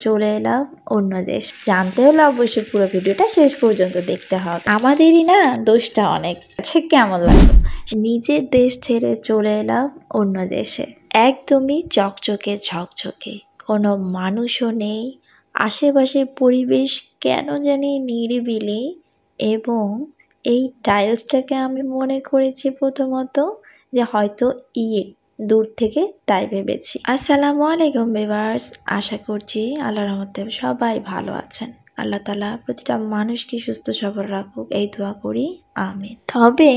চলে এলাম অন্য দেশ। জানতে হলে অবশ্যই পুরো ভিডিওটা শেষ পর্যন্ত দেখতে হবে। আমাদেরই না দোষটা অনেক আছে। কেমন লাগে নিজের দেশ ছেড়ে চলে এলাম অন্য দেশে, একদমই চকচকে ঝকঝকে, কোনো মানুষও নেই, আশেপাশে পরিবেশ কেন জানি নিরিবিলি, এবং এই টাইলসটাকে আমি মনে করেছি প্রথমত যে হয়তো ইট, দূর থেকে তাই ভেবেছি। আসসালামু আলাইকুম ভিউয়ার্স, আশা করছি আল্লাহর রহমতে সবাই ভালো আছেন। আল্লাহ তাআলা প্রতিটা মানুষকে সুস্থ সবল রাখুক, এই দোয়া করি, আমিন। তবে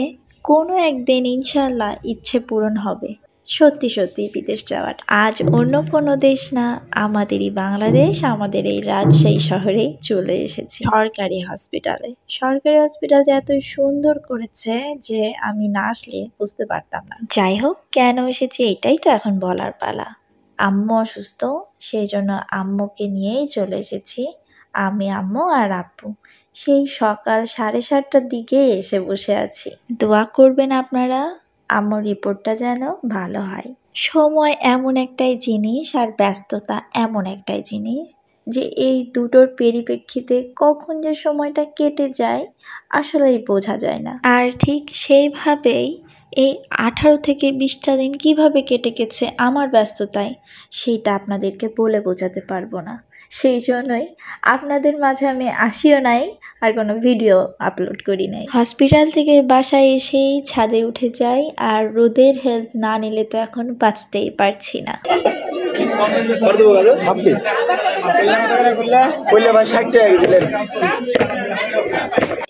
কোনো একদিন ইনশাআল্লাহ ইচ্ছে পূরণ হবে সত্যি সত্যি বিদেশ যাওয়ার। আজ অন্য কোনো দেশ না, আমাদেরই বাংলাদেশ, আমাদের এই রাজশাহী শহরেই চলে এসেছি সরকারি হসপিটালে। সরকারি হসপিটাল যে এত সুন্দর করেছে যে আমি না আসলে বুঝতে পারতাম না। যাই হোক, কেন এসেছি এটাই তো এখন বলার পালা। আম্মু অসুস্থ, সেই জন্য আম্মুকে নিয়েই চলে এসেছি। আমি, আম্মু আর আব্বু সেই সকাল 7:30টার দিকে এসে বসে আছি। দোয়া করবেন আপনারা আম্মুর রিপোর্টটা যেন ভালো হয়। সময় এমন একটাই জিনিস আর ব্যস্ততা এমন একটাই জিনিস যে এই দুটোর পরিপ্রেক্ষিতে কখন যে সময়টা কেটে যায় আসলেই বোঝা যায় না। আর ঠিক সেইভাবেই এই 18 থেকে 20টা দিন কিভাবে কেটে গেছে আমার ব্যস্ততায়, সেইটা আপনাদেরকে বলে বোঝাতে পারবো না। সেই জন্যই আপনাদের মাঝে আমি আসিও নাই আর কোনো ভিডিও আপলোড করি নাই। হসপিটাল থেকে বাসায় এসেই ছাদে উঠে যাই, আর রোদের হেল্প না নিলে তো এখন বাঁচতেই পারছি না।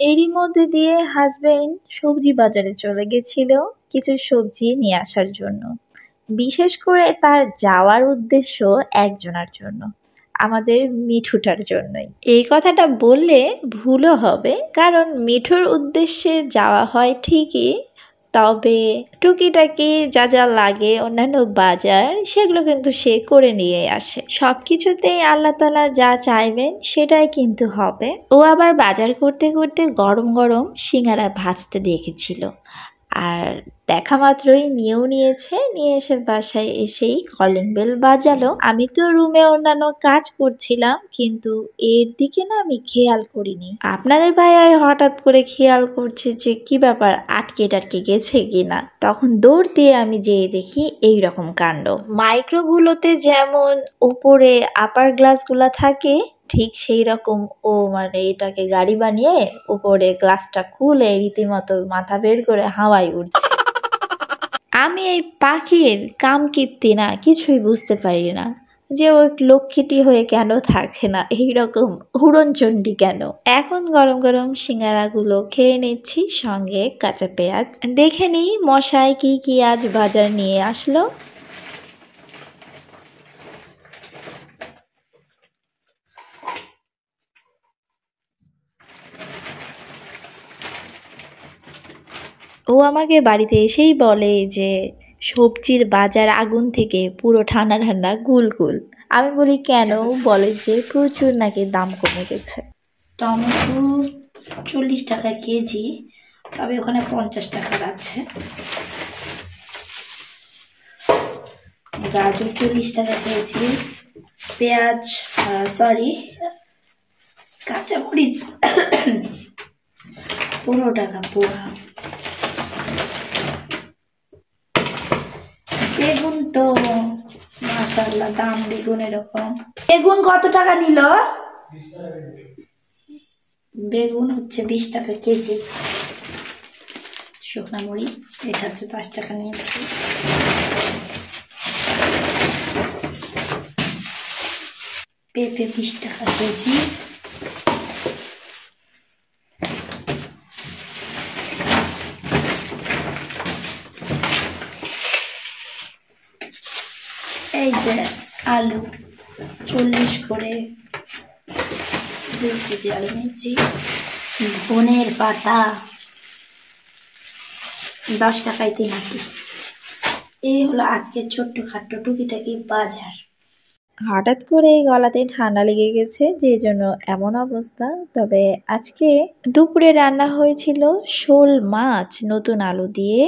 এরই মধ্যে দিয়ে হাজবেন্ড সবজি বাজারে চলে গেছিল কিছু সবজি নিয়ে আসার জন্য। বিশেষ করে তার যাওয়ার উদ্দেশ্য একজনের জন্য, আমাদের মিঠুটার জন্যই। এই কথাটা বললে ভুলও হবে, কারণ মিঠুর উদ্দেশ্যে যাওয়া হয় ঠিকই, তবে টুকিটাকি যা যা লাগে অন্যান্য বাজার সেগুলো কিন্তু সে করে নিয়ে আসে। সব কিছুতেই আল্লাহ তাআলা যা চাইবেন সেটাই কিন্তু হবে। ও আবার বাজার করতে করতে গরম গরম সিঙ্গারা ভাজতে দেখেছিল, আর দেখা মাত্রই নিয়েও নিয়েছে। নিয়ে এসে বাসায় এসেই কলিং বেল বাজালো। আমি তো রুমে অন্যান্য কাজ করছিলাম, কিন্তু এর দিকে না আমি খেয়াল করিনি। আপনাদের ভাইয়াই হঠাৎ করে খেয়াল করছে যে কি ব্যাপার, আটকে টাটকে গেছে কিনা। তখন দৌড় দিয়ে আমি যেয়ে দেখি এই রকম কাণ্ড। মাইক্রোগুলোতে যেমন উপরে আপার গ্লাসগুলা থাকে, ঠিক সেই রকম ও মানে এটাকে গাড়ি বানিয়ে উপরে গ্লাসটা খুলে রীতিমতো মাথা বের করে হাওয়ায় উঠছে। আমি এই পাখির কামকীর্তি না কিছুই বুঝতে পারি না, যে ওই লক্ষ্মীটি হয়ে কেন থাকে না, এইরকম উড়নচণ্ডী কেন। এখন গরম গরম সিঙ্গারাগুলো খেয়ে নিচ্ছি, সঙ্গে কাঁচা পেঁয়াজ। দেখে নিই মশাই কি কি আজ বাজার নিয়ে আসলো। ও আমাকে বাড়িতে এসেই বলে যে সবজির বাজার আগুন থেকে পুরো ঠান্ডা ঠান্ডা গুলগুল। আমি বলি কেন? বলে যে প্রচুর নাকি দাম কমে গেছে। টমেটো 40 টাকা কেজি, তবে ওখানে 50 টাকার আছে। গাজর 40 টাকা কেজি, পেঁয়াজ কাঁচামরিচ 15 টাকা পোড়া। বেগুন তো মাশাআল্লাহ দাম বেগুন এরকম। বেগুন কত টাকা নিল? বেগুন হচ্ছে 20 টাকা কেজি। শুকনা মরিচ এটা হচ্ছে 5 টাকা নিয়েছি। পেঁপে 20 টাকা কেজি। এই যে আলু 40 করে 2 কেজি আলু নিয়েছি। ধনের পাতা 10 টাকায় 3 আটি। এই হলো আজকে ছোট্টখাট্ট টুকিটাকি বাজার। হঠাৎ করে গলাতে ঠান্ডা লেগে গেছে, যে জন্য এমন অবস্থা। তবে আজকে দুপুরে রান্না হয়েছিল শোল মাছ নতুন আলু দিয়ে,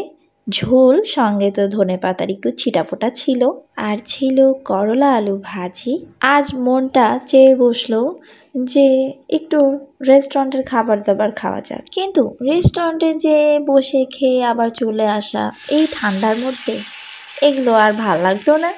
ঝোল, সঙ্গে তো ধনেপাতার একটু ছিটাফোঁটা ছিল, আর ছিল করলা আলু ভাজি। আজ মনটা চেয়ে বসলো যে একটু রেস্টুরেন্টের খাবার দাবার খাওয়া যাক, কিন্তু রেস্টুরেন্টে যে বসে খেয়ে আবার চলে আসা এই ঠান্ডার মধ্যে এগুলো আর ভাল লাগতো না।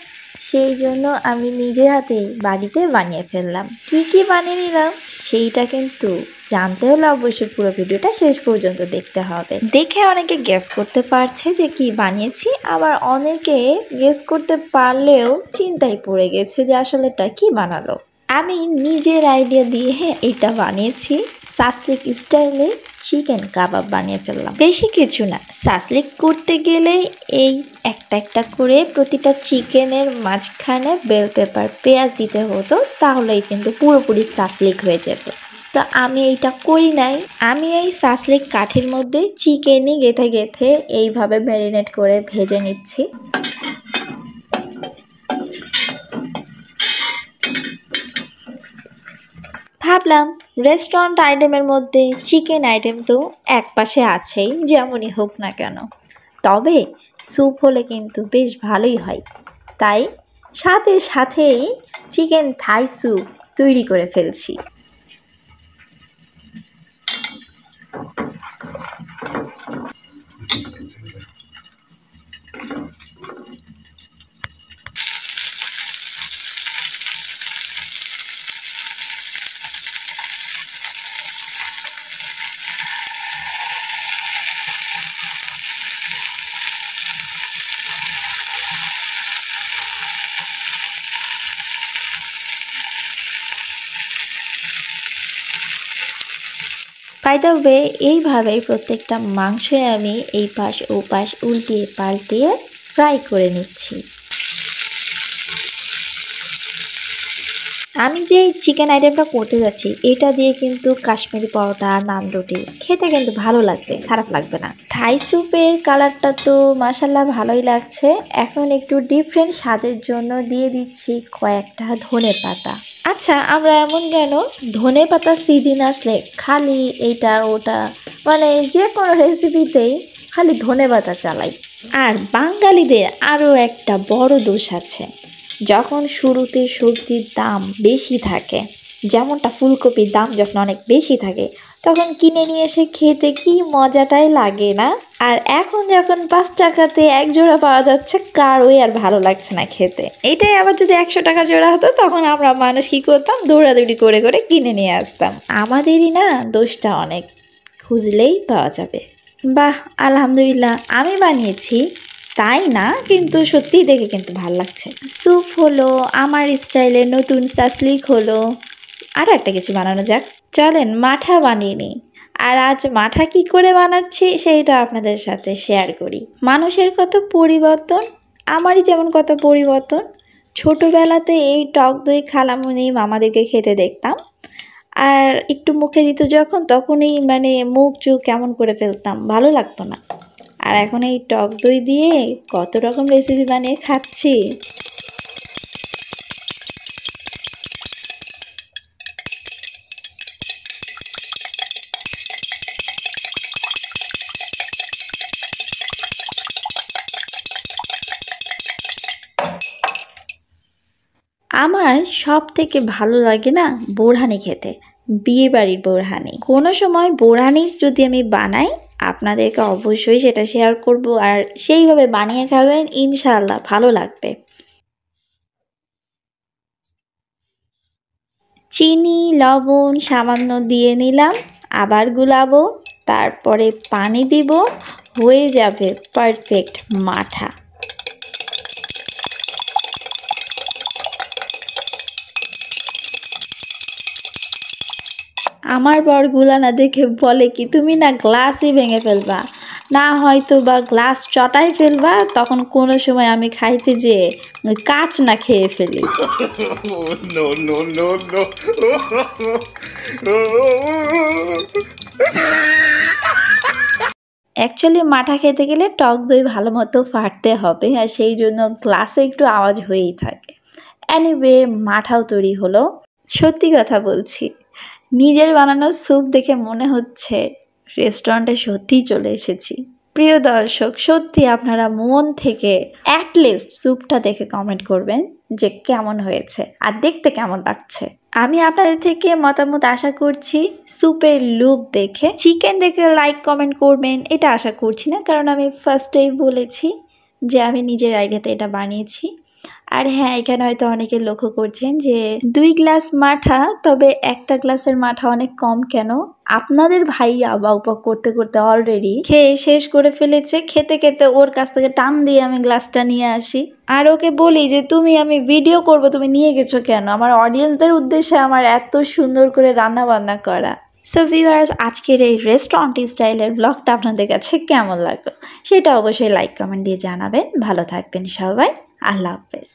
সেই জন্য আমি নিজের হাতেই বাড়িতে বানিয়ে ফেললাম। কি বানিয়ে নিলাম সেইটা কিন্তু জানতে হলে অবশ্যই পুরো ভিডিওটা শেষ পর্যন্ত দেখতে হবে। দেখে অনেকে গেস করতে পারছে যে কি বানিয়েছি, আবার অনেকে গেস করতে পারলেও চিন্তায় পড়ে গেছে যে আসলে এটা কি বানালো। আমি নিজের আইডিয়া দিয়ে এটা বানিয়েছি। সাসলিক স্টাইলে চিকেন কাবাব বানিয়ে ফেললাম। বেশি কিছু না, সাসলিক করতে গেলে এই একটা করে প্রতিটা চিকেনের মাঝখানে বেল পেপার পেঁয়াজ দিতে হতো, তাহলেই কিন্তু পুরোপুরি সাসলিক হয়ে যেত। তো আমি এইটা করি নাই। আমি এই সাসলিক কাঠির মধ্যে চিকেনই গেঁথে এইভাবে ম্যারিনেট করে ভেজে নিচ্ছি। ভাবলাম রেস্টুরেন্ট আইটেমের মধ্যে চিকেন আইটেম তো এক পাশে আছেই, যেমনই হোক না কেন, তবে স্যুপ হলে কিন্তু বেশ ভালোই হয়। তাই সাথেই চিকেন থাই স্যুপ তৈরি করে ফেলছি। বাই দ্য ওয়ে, এইভাবেই প্রত্যেকটা মাংসই আমি এই পাশ ও পাশ উল্টিয়ে পাল্টিয়ে ফ্রাই করে নিচ্ছি। আমি যে চিকেন আইটেমটা করতে যাচ্ছি এটা দিয়ে কিন্তু কাশ্মীরি পরোটা, নান রুটি খেতে কিন্তু ভালো লাগবে, খারাপ লাগবে না। থাই স্যুপের কালারটা তো মাশাল্লাহ ভালোই লাগছে। এখন একটু ডিফারেন্ট স্বাদের জন্য দিয়ে দিচ্ছি কয়েকটা ধনেপাতা। আচ্ছা, আমরা এমন কেন ধনেপাতা সিজন আসলে খালি এটা ওটা মানে যে কোনো রেসিপিতেই খালি ধনেপাতা চালাই। আর বাঙালিদের আরও একটা বড় দোষ আছে, যখন শুরুতে সবজির দাম বেশি থাকে, যেমনটা ফুলকপির দাম যখন অনেক বেশি থাকে তখন কিনে নিয়ে এসে খেতে কি মজাটাই লাগে না। আর এখন যখন 5 টাকাতে এক জোড়া পাওয়া যাচ্ছে, কারোই আর ভালো লাগছে না খেতে। এটাই আবার যদি 100 টাকা জোড়া হতো তখন আমরা মানুষ কি করতাম, দৌড়াদৌড়ি করে কিনে নিয়ে আসতাম। আমাদেরই না দোষটা অনেক, খুঁজলেই পাওয়া যাবে। বাহ, আলহামদুলিল্লাহ আমি বানিয়েছি তাই না, কিন্তু সত্যিই দেখে কিন্তু ভালো লাগছে। স্যুপ হলো, আমার স্টাইলে নতুন সাসলিক হলো, আরও একটা কিছু বানানো যাক। চলেন মাঠা বানিয়ে নিই। আর আজ মাঠা কি করে বানাচ্ছি সেইটা আপনাদের সাথে শেয়ার করি। মানুষের কত পরিবর্তন, আমারই যেমন কত পরিবর্তন। ছোটোবেলাতে এই টক দই খালামুনি মামাদেরকে খেতে দেখতাম, আর একটু মুখে দিত যখন, তখনই মানে মুখ চোখ কেমন করে ফেলতাম, ভালো লাগতো না। আর এখন এই টক দই দিয়ে কত রকম রেসিপি বানিয়ে খাচ্ছি। আমার সব থেকে ভালো লাগে না বোরহানি খেতে, বিয়ে বাড়ির বোরহানি। কোনো সময় বোরহানি যদি আমি বানাই আপনাদেরকে অবশ্যই সেটা শেয়ার করব, আর সেইভাবে বানিয়ে খাবেন, ইনশাআল্লাহ ভালো লাগবে। চিনি লবণ সামান্য দিয়ে নিলাম, আবার গুলাবো, তারপরে পানি দিব, হয়ে যাবে পারফেক্ট মাঠা। আমার বর গুলানা দেখে বলে কি, তুমি না গ্লাসই ভেঙে ফেলবা, না হয়তো বা গ্লাস চটাই ফেলবা, তখন কোনো সময় আমি খাইতে যেয়ে কাঁচ না খেয়ে ফেলি। অ্যাকচুয়ালি মাঠা খেতে গেলে টক দই ভালো মতো ফাটতে হবে, আর সেই জন্য গ্লাসে একটু আওয়াজ হয়েই থাকে। এনিওয়ে, মাঠাও তৈরি হলো। সত্যি কথা বলছি, নিজের বানানো স্যুপ দেখে মনে হচ্ছে রেস্টুরেন্টে সত্যিই চলে এসেছি। প্রিয় দর্শক, সত্যি আপনারা মন থেকে অ্যাটলিস্ট স্যুপটা দেখে কমেন্ট করবেন যে কেমন হয়েছে আর দেখতে কেমন লাগছে। আমি আপনাদের থেকে মতামত আশা করছি স্যুপের লুক দেখে। চিকেন দেখে লাইক কমেন্ট করবেন এটা আশা করছি না, কারণ আমি ফার্স্টেই বলেছি যে আমি নিজের আইডিয়াতে এটা বানিয়েছি। আর হ্যাঁ, এখানে হয়তো অনেকে লক্ষ্য করছেন যে 2 গ্লাস মাঠা, তবে একটা গ্লাসের মাঠা অনেক কম কেন? আপনাদের ভাইয়া বকবক করতে করতে অলরেডি খেয়ে শেষ করে ফেলেছে। খেতে খেতে ওর কাছ থেকে টান দিয়ে আমি গ্লাসটা নিয়ে আসি আর ওকে বলি যে আমি ভিডিও করব, তুমি নিয়ে গেছো কেন? আমার অডিয়েন্সদের উদ্দেশ্যে আমার এত সুন্দর করে রান্না বান্না করা। সো ভিউয়ার্স, আজকের এই রেস্টুরেন্ট স্টাইলের ব্লগটা আপনাদের কাছে কেমন লাগলো সেটা অবশ্যই লাইক কমেন্ট দিয়ে জানাবেন। ভালো থাকবেন সবাই, আল্লাহ হাফেজ।